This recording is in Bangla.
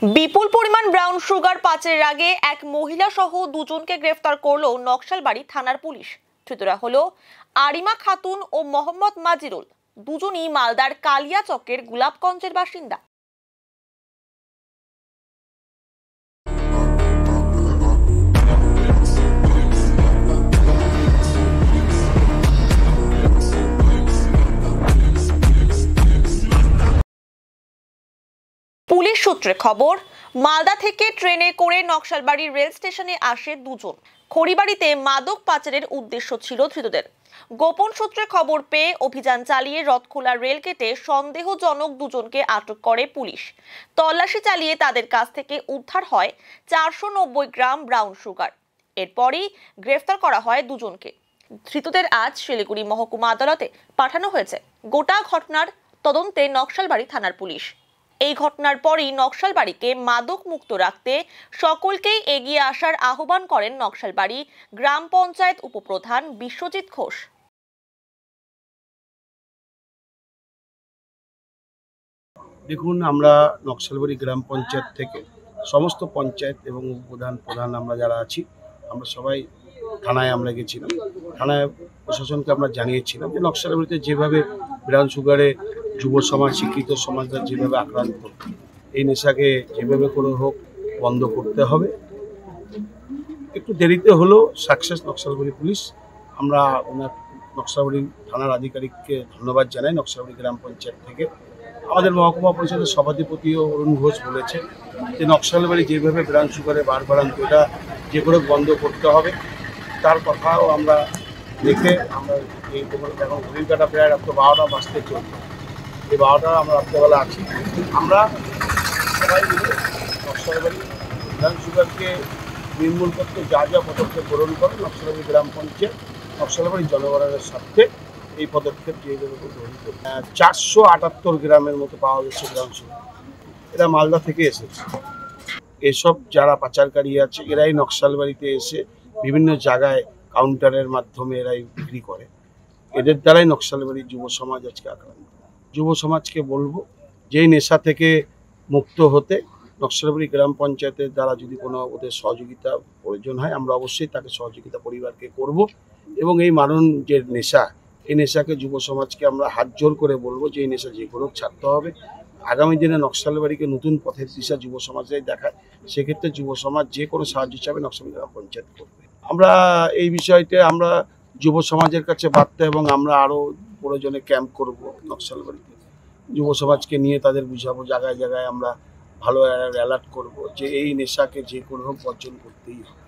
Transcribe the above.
বিপুল পরিমাণ ব্রাউন সুগার পাচারের আগে এক মহিলা সহ দুজনকে গ্রেফতার করল নকশালবাড়ি থানার পুলিশ। ধৃতরা হলো আরিমা খাতুন ও মোহাম্মদ মাজিরুল। দুজনই মালদার কালিয়াচকের গোলাপগঞ্জের বাসিন্দা। পুলিশ সূত্রে খবর, মালদা থেকে ট্রেনে করে নকশালবাড়ি রেল স্টেশনে আসে দুজন। খড়িবাড়িতে মাদক পাচারের উদ্দেশ্য ছিল ধৃতদের। গোপন সূত্রে খবর পেয়ে অভিযান চালিয়ে রথখোলা রেল গেটে সন্দেহজনক দুজনকে আটক করে পুলিশ। তল্লাশি চালিয়ে তাদের কাছ থেকে উদ্ধার হয় 490 গ্রাম ব্রাউন সুগার। এরপরই গ্রেফতার করা হয় দুজনকে। ধৃতদের আজ শিলিগুড়ি মহকুমা আদালতে পাঠানো হয়েছে। গোটা ঘটনার তদন্তে নকশালবাড়ি থানার পুলিশ। এই ঘটনার পরই নকশালবাড়িকে মাদক মুক্ত রাখতে সকলকেই এগিয়ে আসার আহ্বান করেন নকশালবাড়ি গ্রাম পঞ্চায়েত উপপ্রধান বিশ্বজিৎ ঘোষ। দেখুন, আমরা নকশালবাড়ি গ্রাম পঞ্চায়েত থেকে সমস্ত পঞ্চায়েত এবং প্রধান আমরা যারা আছি, আমরা সবাই থানায় আমরা গেছিলাম। থানায় প্রশাসনকে আমরা জানিয়েছিলাম যে নকশালবাড়িতে যেভাবে ব্রাউন সুগারে যুব সমাজ, শিক্ষিত সমাজরা যেভাবে আক্রান্ত, এই নেশাকে যেভাবে করে হোক বন্ধ করতে হবে। একটু দেরিতে হলেও সাকসেস নকশালবাড়ি পুলিশ। আমরা ওনার নকশালবাড়ি থানার আধিকারিককে ধন্যবাদ জানাই। নকশালবাড়ি গ্রাম পঞ্চায়েত থেকে আমাদের মহকুমা পরিষদের সভাধিপতিও অরুণ ঘোষ বলেছেন যে নকশালবাড়ি যেভাবে ব্রাউন সুগারে বাড়বাড়ন্ত, এটা যে করে বন্ধ করতে হবে। তার কথাও আমরা দেখে আমরা এই এখন ঘড়ির কাটা প্রায় রাত্র 12টা বাজতে চলবে। এই 12টা আমরা রাত্রেবেলা আছি। আমরা সবাই মিলে নকশালবাড়ি ব্রাউন সুগারকে নির্মূল করতে যা যা পদক্ষেপ গ্রহণ করে নকশালবাড়ি গ্রাম পঞ্চায়েত নকশালবাড়ি জনগণের স্বার্থে এই পদক্ষেপ যেভাবে গ্রহণ করে। 478 গ্রামের মতো পাওয়া গেছে ব্রাউন সুগার। এরা মালদা থেকে এসেছে। এসব যারা পাচারকারী আছে এরাই নকশালবাড়িতে এসে বিভিন্ন জায়গায় কাউন্টারের মাধ্যমে এরাই বিক্রি করে। এদের দ্বারাই নকশালবাড়ির যুব সমাজ আজকে আক্রান্ত। যুব সমাজকে বলবো যে এই নেশা থেকে মুক্ত হতে নকশালবাড়ি গ্রাম পঞ্চায়েতের দ্বারা যদি কোনো ওদের সহযোগিতা প্রয়োজন হয়, আমরা অবশ্যই তাকে সহযোগিতা পরিবারকে করব। এবং এই মারণ যে নেশা, এই নেশাকে যুব সমাজকে আমরা হাত জোর করে বলবো যে এই নেশা যে কোনো ছাড়তে হবে। আগামী দিনে নকশালবাড়িকে নতুন পথের দিশা যুব সমাজেই দেখায়, সেক্ষেত্রে যুব সমাজ যে কোনো সাহায্য হিসাবে নকশালবাড়ি গ্রাম পঞ্চায়েত করবে। আমরা এই বিষয়টা আমরা যুব সমাজের কাছে বার্তা এবং আমরা আরও প্রয়োজনে ক্যাম্প করব নকশালবাড়িতে। যুব সমাজকে নিয়ে তাদের বুঝাবো, জায়গায় জায়গায় আমরা ভালো অ্যালার্ট করব যে এই নেশাকে যে কোনো বর্জন করতেই হবে।